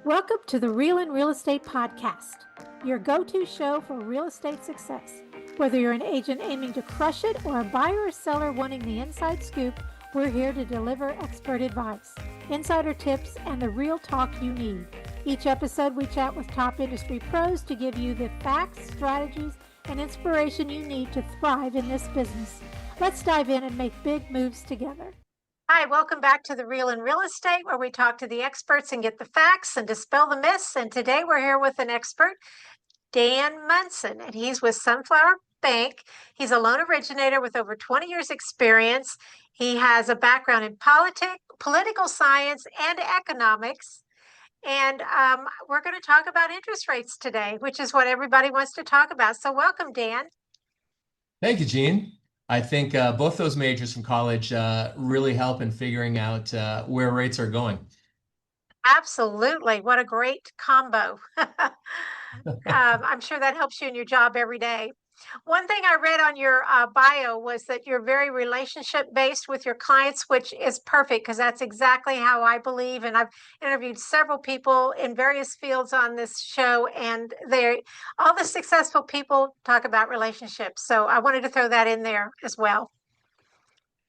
Welcome to the Real and Real Estate Podcast, your go-to show for real estate success. Whether you're an agent aiming to crush it or a buyer or seller wanting the inside scoop, we're here to deliver expert advice, insider tips, and the real talk you need. Each episode, we chat with top industry pros to give you the facts, strategies, and inspiration you need to thrive in this business. Let's dive in and make big moves together. Hi, welcome back to the Real and Real Estate, where we talk to the experts and get the facts and dispel the myths. And today we're here with an expert, Dan Monson, and he's with Sunflower Bank. He's a loan originator with over 20 years experience. He has a background in political science and economics. And we're going to talk about interest rates today, which is what everybody wants to talk about. So welcome, Dan. Thank you, Jean. I think both those majors from college really help in figuring out where rates are going. Absolutely. What a great combo. I'm sure that helps you in your job every day. One thing I read on your bio was that you're very relationship based with your clients, which is perfect because that's exactly how I believe. And I've interviewed several people in various fields on this show, and all the successful people talk about relationships. So I wanted to throw that in there as well.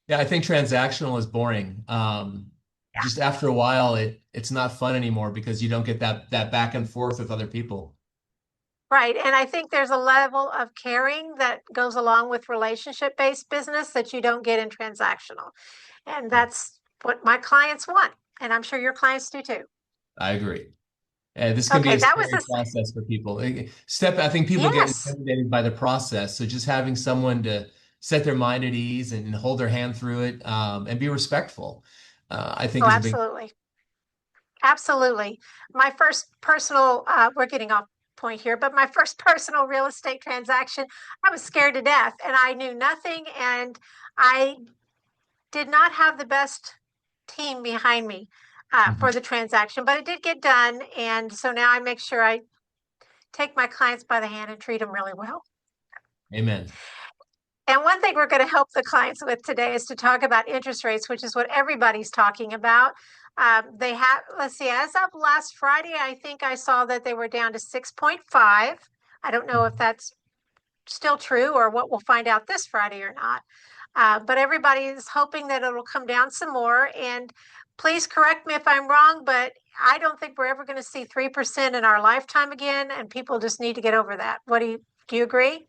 Yeah, I think transactional is boring. Just after a while, it's not fun anymore because you don't get that back and forth with other people. Right. And I think there's a level of caring that goes along with relationship-based business that you don't get in transactional. And that's what my clients want. And I'm sure your clients do too. I agree. This can be a that was scary process for people. I think people get intimidated by the process. So just having someone to set their mind at ease and hold their hand through it and be respectful, I think is a big. Absolutely. My first personal, we're getting off point here, but my first personal real estate transaction, I was scared to death and I knew nothing, and I did not have the best team behind me for the transaction, but it did get done. And so now I make sure I take my clients by the hand and treat them really well. Amen. And one thing we're going to help the clients with today is to talk about interest rates, which is what everybody's talking about. Let's see, as of last Friday, I think I saw that they were down to 6.5. I don't know if that's still true or what we'll find out this Friday or not. But everybody is hoping that it'll come down some more. And please correct me if I'm wrong, but I don't think we're ever going to see 3% in our lifetime again. And people just need to get over that. Do you agree?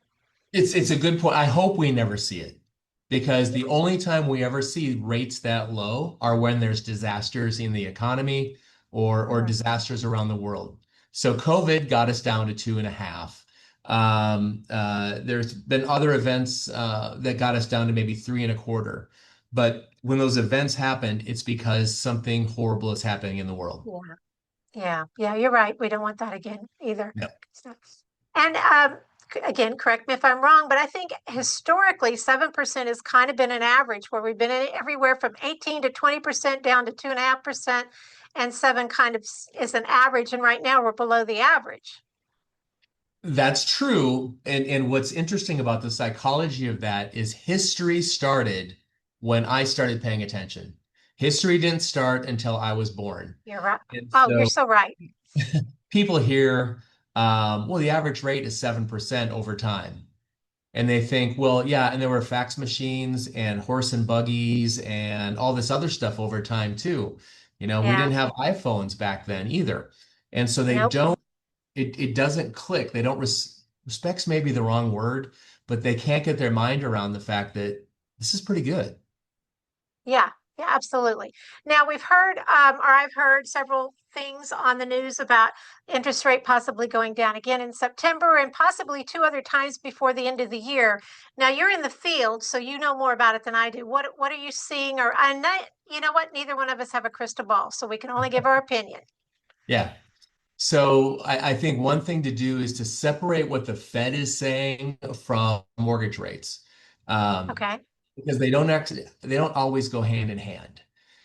It's a good point. I hope we never see it, because the only time we ever see rates that low are when there's disasters in the economy or disasters around the world. So COVID got us down to 2.5. There's been other events that got us down to maybe 3.25. But when those events happen, it's because something horrible is happening in the world. Yeah, you're right. We don't want that again either. No. And again, correct me if I'm wrong, but I think historically 7% has kind of been an average where we've been everywhere from 18 to 20% down to 2.5%, and 7 kind of is an average. And right now we're below the average. That's true. And what's interesting about the psychology of that is history started when I started paying attention. History didn't start until I was born. You're right. You're so right. People hear, well, the average rate is 7% over time. And they think, well, yeah, and there were fax machines and horse and buggies and all this other stuff over time too. We didn't have iPhones back then either. And so it doesn't click. They don't respect's maybe the wrong word, but they can't get their mind around the fact that this is pretty good. Yeah, absolutely. Now we've heard, or I've heard several things on the news about interest rate possibly going down again in September and possibly 2 other times before the end of the year. Now you're in the field, so you know more about it than I do. What are you seeing? You know what? Neither one of us have a crystal ball, so we can only give our opinion. Yeah. So I think one thing to do is to separate what the Fed is saying from mortgage rates. Okay. Because they don't always go hand in hand.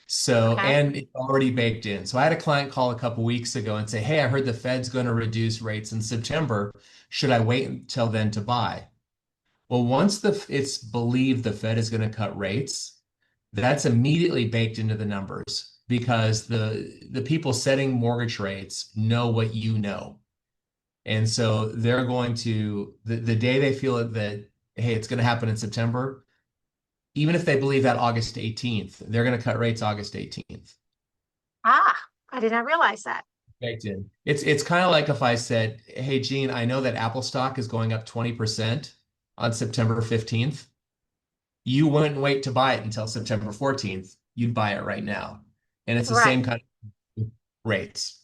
So, and it's already baked in. So I had a client call a couple weeks ago and say, hey, I heard the Fed's going to reduce rates in September. Should I wait until then to buy? Well, once it's believed the Fed is going to cut rates, that's immediately baked into the numbers. because the people setting mortgage rates know what you know. And so they're going to the day they feel that, hey, it's going to happen in September, even if they believe that August 18th, they're going to cut rates August 18th. Ah, I did not realize that. Baked in. It's kind of like if I said, hey, Gene, I know that Apple stock is going up 20% on September 15th. You wouldn't wait to buy it until September 14th. You'd buy it right now. And it's the Right. same kind of rates.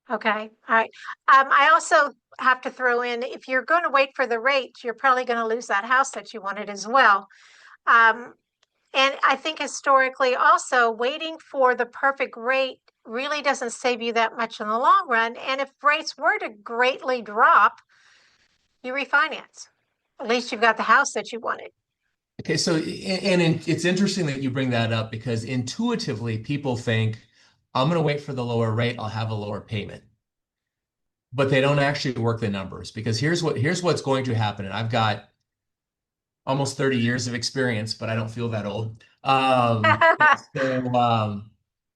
Okay. All right. I also have to throw in if you're going to wait for the rate, you're probably going to lose that house that you wanted as well. Um, and I think historically, also waiting for the perfect rate really doesn't save you that much in the long run. And if rates were to greatly drop, you refinance. At least you've got the house that you wanted. Okay, so it's interesting that you bring that up because intuitively people think I'm going to wait for the lower rate, I'll have a lower payment. But they don't actually work the numbers because here's what's going to happen. And I've got almost 30 years of experience, but I don't feel that old.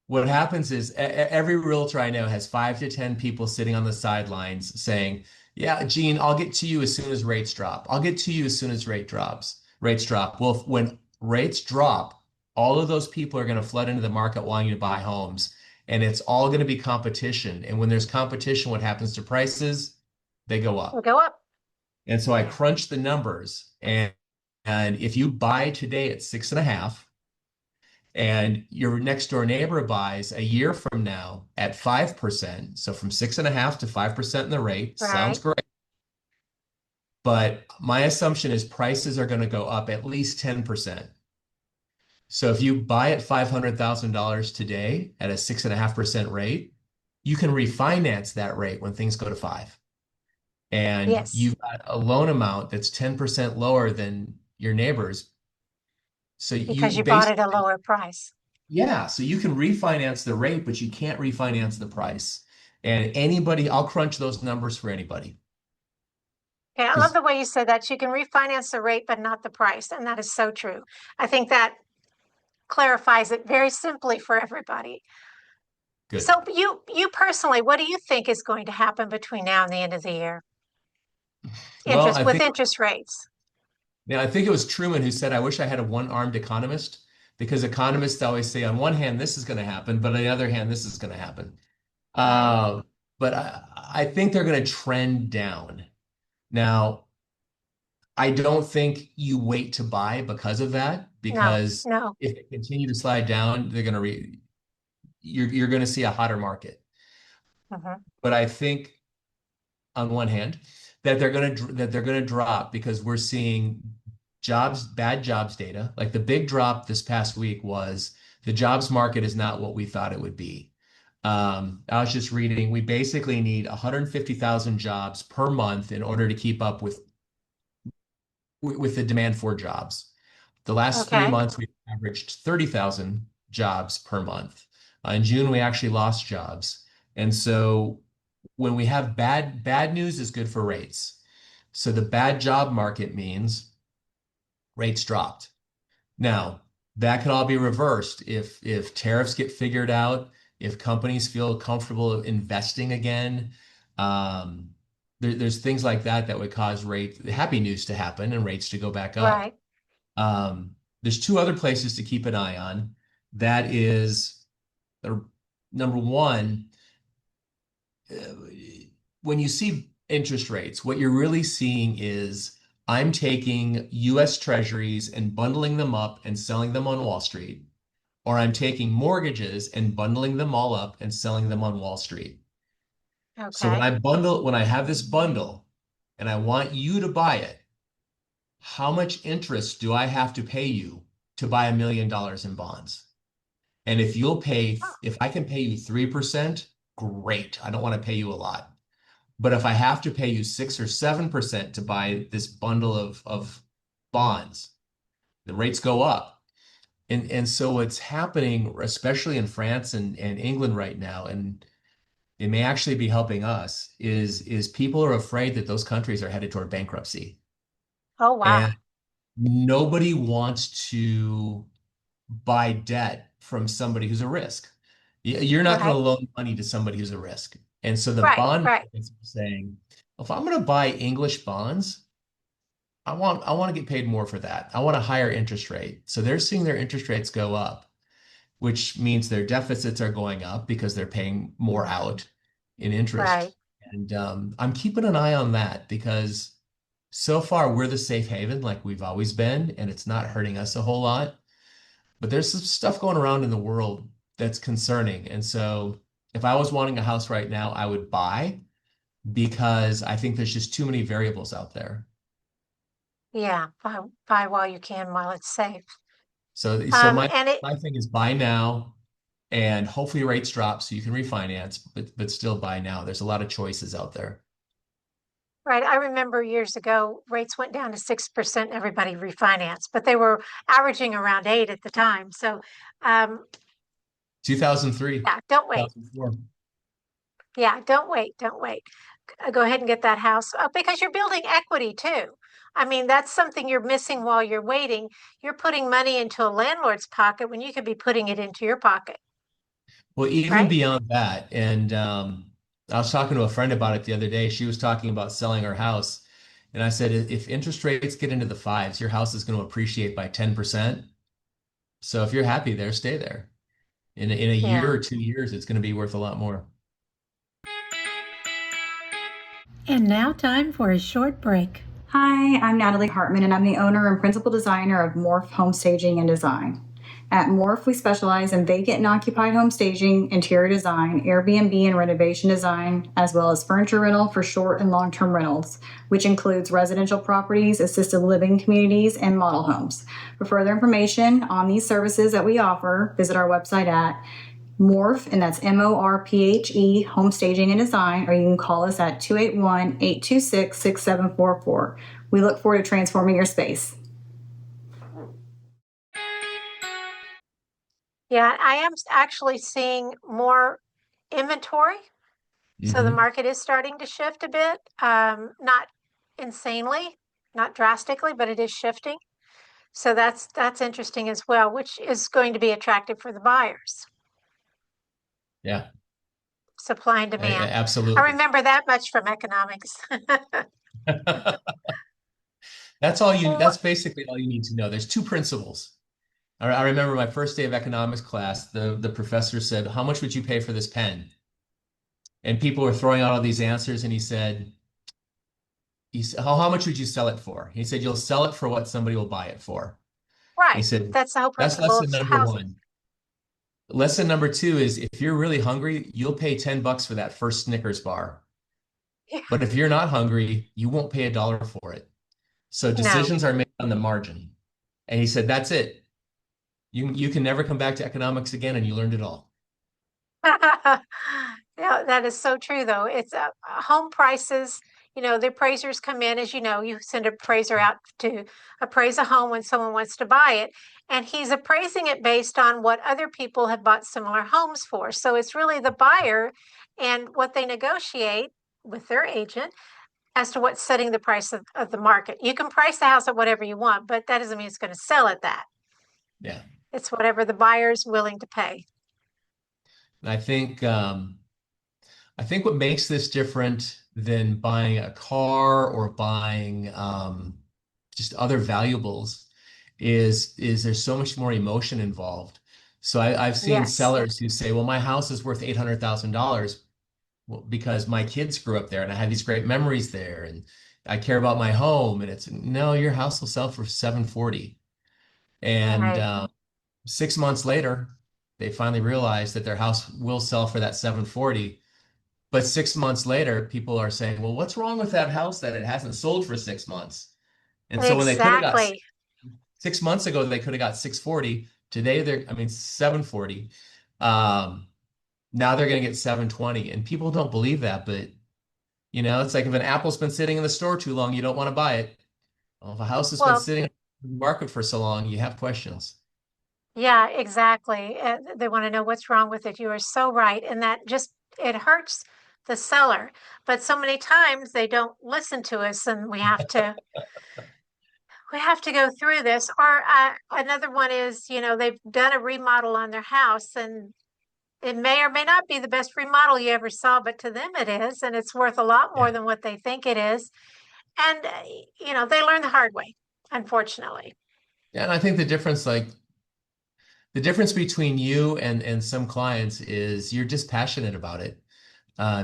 What happens is every realtor I know has 5 to 10 people sitting on the sidelines saying, "Yeah, Gene, I'll get to you as soon as rates drop. I'll get to you as soon as rates drop." Well, when rates drop, all of those people are going to flood into the market wanting to buy homes, and it's all going to be competition. And when there's competition, what happens to prices? They go Will up. go up. And so I crunched the numbers, and if you buy today at 6.5, and your next door neighbor buys a year from now at 5%, so from 6.5 to 5% in the rate, sounds Right. great. But my assumption is prices are going to go up at least 10%. So if you buy at $500,000 today at a 6.5% rate, you can refinance that rate when things go to 5. And Yes. you've got a loan amount that's 10% lower than your neighbor's. So Because you you bought at a basically, lower price. yeah, so you can refinance the rate, but you can't refinance the price. And anybody, I'll crunch those numbers for anybody. Okay, I love Because the way you said that. You can refinance the rate, but not the price. And that is so true. I think that clarifies it very simply for everybody. good. So you personally, what do you think is going to happen between now and the end of the year? Well, Interest with interest rates. I think it was Truman who said, I wish I had a one-armed economist, because economists always say, on one hand, this is going to happen, but on the other hand, this is going to happen. Right. Uh, but I think they're going to trend down. Now, I don't think you wait to buy because of that, No, because no. if they continue to slide down, they're going to you're going to see a hotter market. Hmm. But I think on one hand that they're going to drop because we're seeing bad jobs data. Like the big drop this past week was the jobs market is not what we thought it would be. I was just reading, we basically need 150,000 jobs per month in order to keep up with the demand for jobs. The last three Okay. months, we averaged 30,000 jobs per month. In June, we actually lost jobs. And so when we have bad news is good for rates. So the bad job market means rates dropped. Now, that could all be reversed if tariffs get figured out, if companies feel comfortable investing again. Um, there's things like that that would cause happy news to happen and rates to go back up. Right. There's two other places to keep an eye on. That is, number one, uh, when you see interest rates, what you're really seeing is I'm taking US Treasuries and bundling them up and selling them on Wall Street, or I'm taking mortgages and bundling them all up and selling them on Wall Street. So Okay. when I have this bundle and I want you to buy it, how much interest do I have to pay you to buy $1 million in bonds? And if I can pay you 3%, great. I don't want to pay you a lot. But if I have to pay you 6 or 7% to buy this bundle of bonds, the rates go up. And so what's happening, especially in France and England right now, and it may actually be helping us, is people are afraid that those countries are headed toward bankruptcy. Oh, wow. And nobody wants to buy debt from somebody who's a risk. You're not going Right, to loan money to somebody who's a risk. And so the right, bond right. markets are saying, if I'm going to buy English bonds, I want to get paid more for that. I want a higher interest rate. So they're seeing their interest rates go up, which means their deficits are going up because they're paying more out in Right. interest. And I'm keeping an eye on that because so far we're the safe haven like we've always been, and it's not hurting us a whole lot. But there's some stuff going around in the world that's concerning. And so if I was wanting a house right now, I would buy because I think there's just too many variables out there. Yeah, buy while you can, while it's safe. So my And it my thing is buy now and hopefully rates drop so you can refinance, but still buy now. There's a lot of choices out there. Right. I remember years ago, rates went down to 6%, everybody refinanced, but they were averaging around 8 at the time. So, um, 2003, yeah, don't wait. 2004. Yeah, don't wait. Don't wait. Go ahead and get that house because you're building equity too. I mean, that's something you're missing while you're waiting. You're putting money into a landlord's pocket when you could be putting it into your pocket, Well, even right? beyond that, and I was talking to a friend about it the other day. She was talking about selling her house, and I said, if interest rates get into the fives, your house is going to appreciate by 10%. So if you're happy there, stay there. In a year Yeah. or 2 years, it's going to be worth a lot more. And now, time for a short break. Hi, I'm Natalie Hartman, and I'm the owner and principal designer of Morph Home Staging and Design. At Morph, we specialize in vacant and occupied home staging, interior design, Airbnb and renovation design, as well as furniture rental for short and long term rentals, which includes residential properties, assisted living communities, and model homes. For further information on these services that we offer, visit our website at Morph, and that's MORPHE, Home Staging and Design, or you can call us at 281-826-6744. We look forward to transforming your space. Yeah, I am actually seeing more inventory. So the Hmm. market is starting to shift a bit. Not insanely, not drastically, but it is shifting. So that's interesting as well, which is going to be attractive for the buyers. Yeah, Supply and demand. I absolutely. remember that much from economics. That's Well, basically all you need to know. There's two principles. I remember my first day of economics class, the professor said, "How much would you pay for this pen?" And people were throwing out all these answers, and he said, how much would you sell it for? He said, "You'll sell it for what somebody will buy it for." He right. said, That's the whole "That's principle of lesson number housing. one." Lesson number two is if you're really hungry, you'll pay $10 for that first Snickers bar. Yeah. But if you're not hungry, you won't pay a dollar for it. So No. decisions are made on the margin. And he said, that's it. You can never come back to economics again, and you learned it all. Yeah, that is so true, though. It's home prices. The appraisers come in, as you know, you send an appraiser out to appraise a home when someone wants to buy it, and he's appraising it based on what other people have bought similar homes for. So it's really the buyer and what they negotiate with their agent as to what's setting the price of the market. You can price the house at whatever you want, but that doesn't mean it's going to sell at that. Yeah. It's whatever the buyer's willing to pay. And I think what makes this different than buying a car or buying just other valuables is there's so much more emotion involved. So I've seen Yes. sellers who say, "Well, my house is worth $800,000 because my kids grew up there and I had these great memories there, and I care about my home." And it's no, your house will sell for 740. And Right. 6 months later, they finally realized that their house will sell for that 740. But 6 months later, people are saying, "Well, what's wrong with that house that it hasn't sold for 6 months?" And so when they could have got Exactly. 6 months ago, they could have got 640. Today, I mean, 740. Um, Now they're going to get 720. And people don't believe that. But, it's like if an apple's been sitting in the store too long, you don't want to buy it. Well, if a house has been Well, sitting in the market for so long, you have questions. yeah, exactly. They want to know what's wrong with it. You are so right. And that just, it hurts the seller. But so many times they don't listen to us and we have to go through this. Or another one is, they've done a remodel on their house and it may or may not be the best remodel you ever saw, but to them it is, and it's worth a lot more Yeah. than what they think it is. And, they learn the hard way, unfortunately. Yeah, and I think the difference between you and some clients is you're just passionate about it.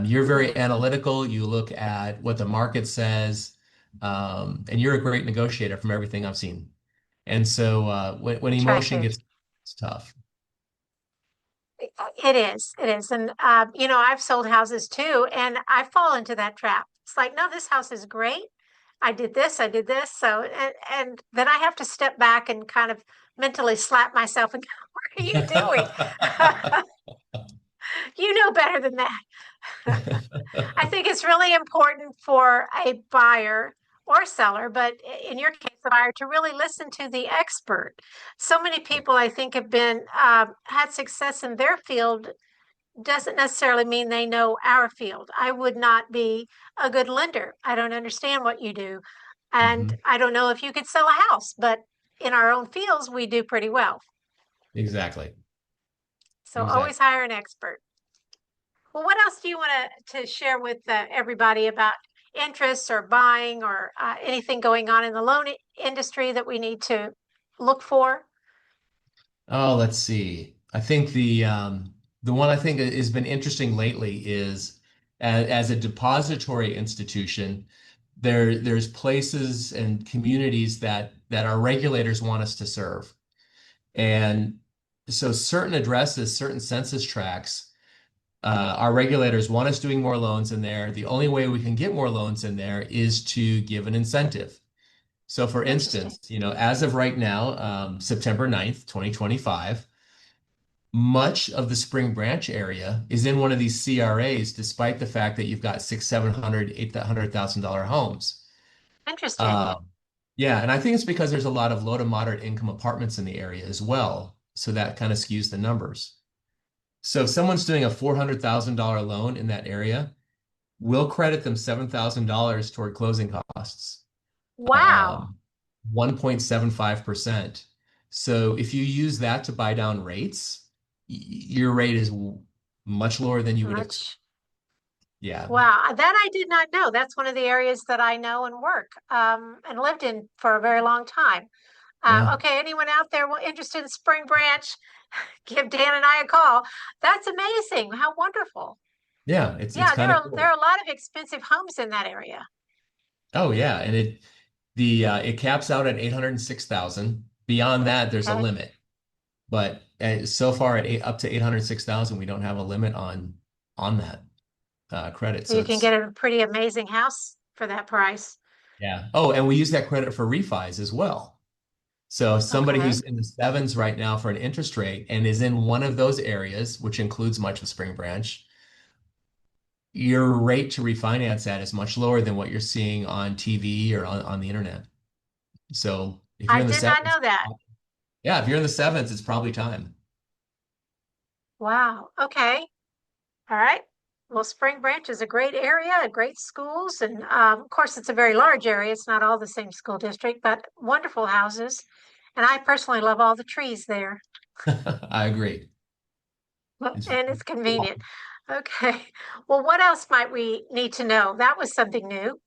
You're very Mhm. analytical. You look at what the market says, and you're a great negotiator from everything I've seen. And so when I try emotion to. gets, it's tough. It is. It is. And, I've sold houses too, and I fall into that trap. It's like, no, this house is great. I did this, I did this. So, and then I have to step back and kind of mentally slap myself and go, what are you doing? You know better than that. I think it's really important for a buyer or seller, but in your case, a buyer, to really listen to the expert. So many people, I think, have been had success in their field doesn't necessarily mean they know our field. I would not be a good lender. I don't understand what you do. And Mhm. I don't know if you could sell a house, but in our own fields, we do pretty well. Exactly. So Exactly. always hire an expert. Well, what else do you want to share with everybody about interests or buying or anything going on in the loan industry that we need to look for? Oh, let's see. I think the one I think has been interesting lately is as a depository institution, there's places and communities that our regulators want us to serve. And so certain addresses, certain census tracts, our regulators want us doing more loans in there. The only way we can get more loans in there is to give an incentive. So for Interesting. instance, as of right now, September 9th, 2025, much of the Spring Branch area is in one of these CRAs, despite the fact that you've got six, 700, $800,000 homes. Interesting. Uh, yeah, and I think it's because there's a lot of low to moderate income apartments in the area as well. So that kind of skews the numbers. So if someone's doing a $400,000 loan in that area, we'll credit them $7,000 toward closing costs, Wow. um, 1.75%. So if you use that to buy down rates, your rate is much lower than you would expect. Much. Yeah. Wow, that I did not know. That's one of the areas that I know and work and lived in for a very long time. Yeah. Okay, anyone out there interested in Spring Branch, give Dan and I a call. That's amazing. How wonderful. Yeah. It's Yeah, kind of there cool. are a lot of expensive homes in that area. Oh yeah. And it caps out at 806,000. Beyond that, there's a Okay, limit. But so far up to 806,000, we don't have a limit on that credit. so So you can it's get a pretty amazing house for that price. yeah. Oh, and we use that credit for refis as well. So somebody Okay, who's in the sevens right now for an interest rate and is in one of those areas, which includes much of Spring Branch, your rate to refinance at is much lower than what you're seeing on TV or on the internet. So if you're I in the did not sevens, know that. yeah, if you're in the sevens, it's probably time. Wow. Okay. All right. Well, Spring Branch is a great area, great schools, and of course, it's a very large area. It's not all the same school district, but wonderful houses. And I personally love all the trees there, I agree. It's, and it's convenient. Okay. Well, what else might we need to know? That was something new.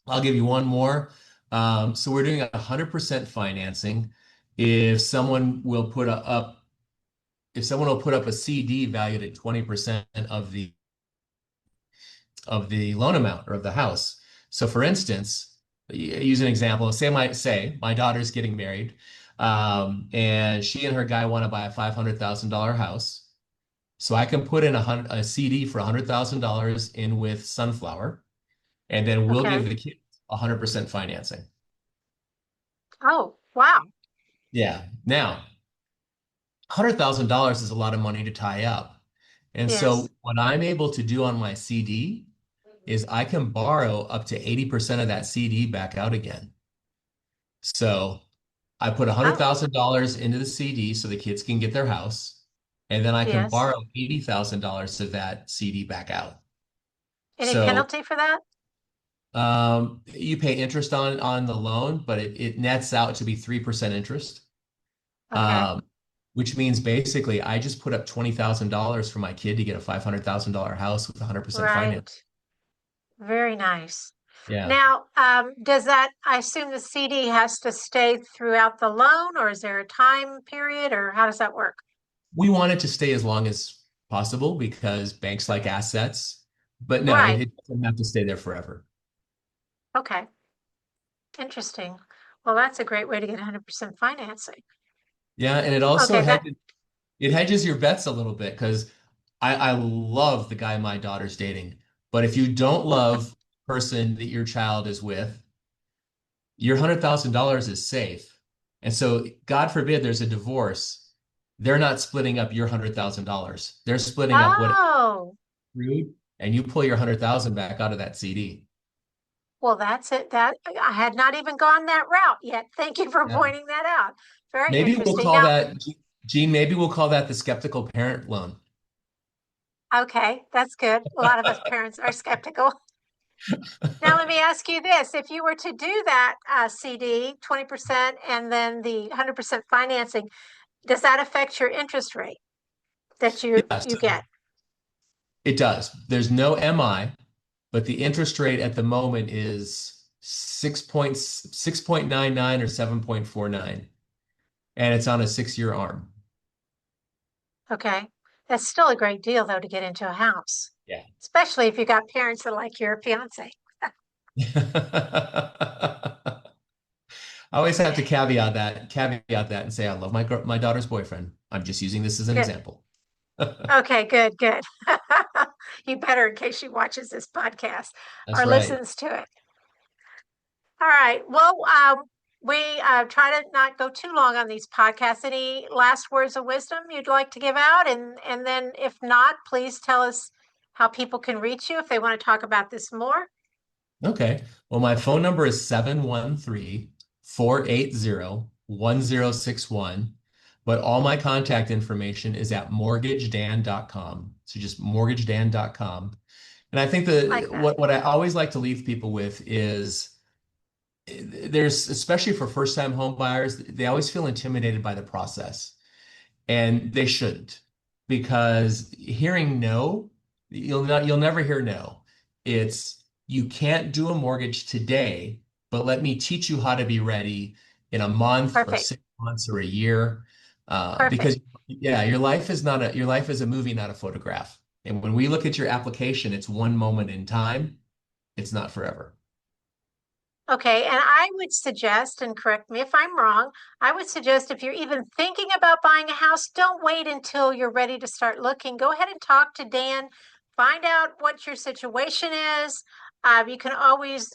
I'll give you one more. So we're doing 100% financing. If someone will put up, if someone will put up a CD valued at 20% of the loan amount or of the house. So for instance, use an example. Say my daughter's getting married, and she and her guy want to buy a $500,000 house. So I can put in a CD for $100,000 in with Sunflower, and then we'll give Okay. the kids 100% financing. Oh, wow. Yeah. Now, $100,000 is a lot of money to tie up. And so Yes. what I'm able to do on my CD is I can borrow up to 80% of that CD back out again. So I put Oh, $100,000 into the CD so the kids can get their house, and then I can yes. borrow $80,000 of that CD back out. Any So penalty for that? You pay interest on the loan, but it nets out to be 3% interest. Okay. Um, which means basically I just put up $20,000 for my kid to get a $500,000 house with 100% finance. Right. Very nice. Yeah. Now, does that, I assume the CD has to stay throughout the loan, or is there a time period, or how does that work? We want it to stay as long as possible because banks like Okay. assets, but no, Right. it doesn't have to stay there forever. Okay. Interesting. Well, that's a great way to get 100% financing. Yeah, and it also Okay, that, hedges your bets a little bit because I love the guy my daughter's dating. But if you don't love the person that your child is with, your $100,000 is safe. And so, God forbid there's a divorce, they're not splitting up your $100,000. They're splitting up what oh, accrued, and you pull your 100,000 back out of that CD. well, that's it. That I had not even gone that route yet. Thank you for Yeah. pointing that out. Very Maybe we'll interesting. call Now, that, Gene, maybe we'll call that the skeptical parent loan. okay, that's good. A lot of us parents are skeptical. Now, let me ask you this. If you were to do that CD, 20%, and then the 100% financing, does that affect your interest rate that Yes, you get? it does. There's no MI, but the interest rate at the moment is 6.99 or 7.49, and it's on a 6-year arm. Okay. That's still a great deal, though, to get into a house, Yeah. especially if you got parents that like your fiance. I always have to caveat that and say I love my daughter's boyfriend. I'm just using this as an Good. example. Okay, good, good. You better in case she watches this podcast That's or right. listens to it. All right. Well, we try to not go too long on these podcasts. Any last words of wisdom you'd like to give out? And then if not, please tell us how people can reach you if they want to talk about this more. Okay. Well, my phone number is 713-480-1061, but all my contact information is at mortgagedan.com. So just mortgagedan.com. And I think Like that that. what I always like to leave people with is there's, especially for first-time home buyers, they always feel intimidated by the process. And they shouldn't, because hearing no, you'll never hear no. It's you can't do a mortgage today, but let me teach you how to be ready in a month or Perfect. 6 months or a year. Perfect. Because yeah, your life is a movie, not a photograph. And when we look at your application, it's one moment in time. It's not forever. Okay, and I would suggest, and correct me if I'm wrong, I would suggest if you're even thinking about buying a house, don't wait until you're ready to start looking. Go ahead and talk to Dan, find out what your situation is. You can always,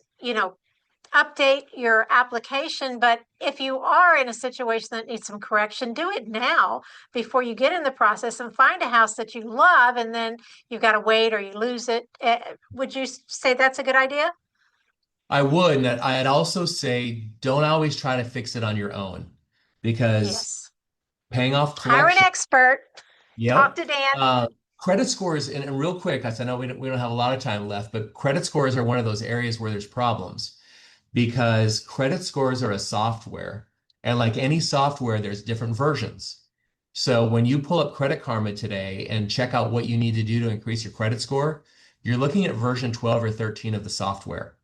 update your application, but if you are in a situation that needs some correction, do it now before you get in the process and find a house that you love, and then you've got to wait or you lose it. Would you say that's a good idea? I would, and I'd also say don't always try to fix it on your own because Yes. paying off Hire an collection. expert. Talk Yep. to Dan. Credit scores, and real quick, I know we don't have a lot of time left, but credit scores are one of those areas where there's problems because credit scores are a software. And like any software, there's different versions. So when you pull up Credit Karma today and check out what you need to do to increase your credit score, you're looking at version 12 or 13 of the software.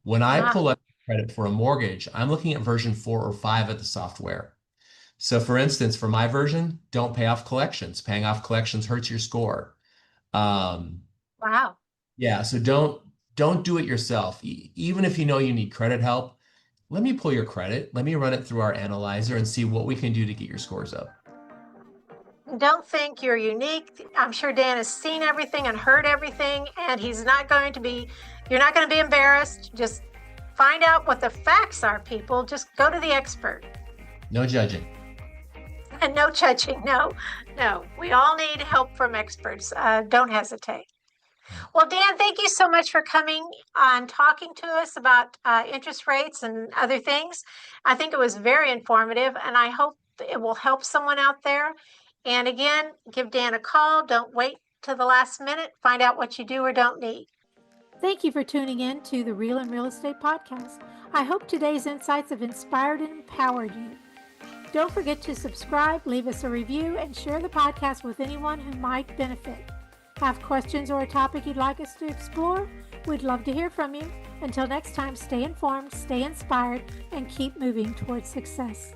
When I Ah, pull up credit for a mortgage, I'm looking at version 4 or 5 of the software. So for instance, for my version, don't pay off collections. Paying off collections hurts your score. Um, wow. yeah, so don't do it yourself. Even if you know you need credit help, let me pull your credit. Let me run it through our analyzer and see what we can do to get your scores up. Don't think you're unique. I'm sure Dan has seen everything and heard everything, and you're not going to be embarrassed. Just find out what the facts are, people. Just go to the expert. No judging. And no judging. No, no. We all need help from experts. Don't hesitate. Well, Dan, thank you so much for coming and talking to us about interest rates and other things. I think it was very informative, and I hope it will help someone out there. And again, give Dan a call. Don't wait to the last minute. Find out what you do or don't need. Thank you for tuning in to the Real and Real Estate Podcast. I hope today's insights have inspired and empowered you. Don't forget to subscribe, leave us a review, and share the podcast with anyone who might benefit. Have questions or a topic you'd like us to explore? We'd love to hear from you. Until next time, stay informed, stay inspired, and keep moving towards success.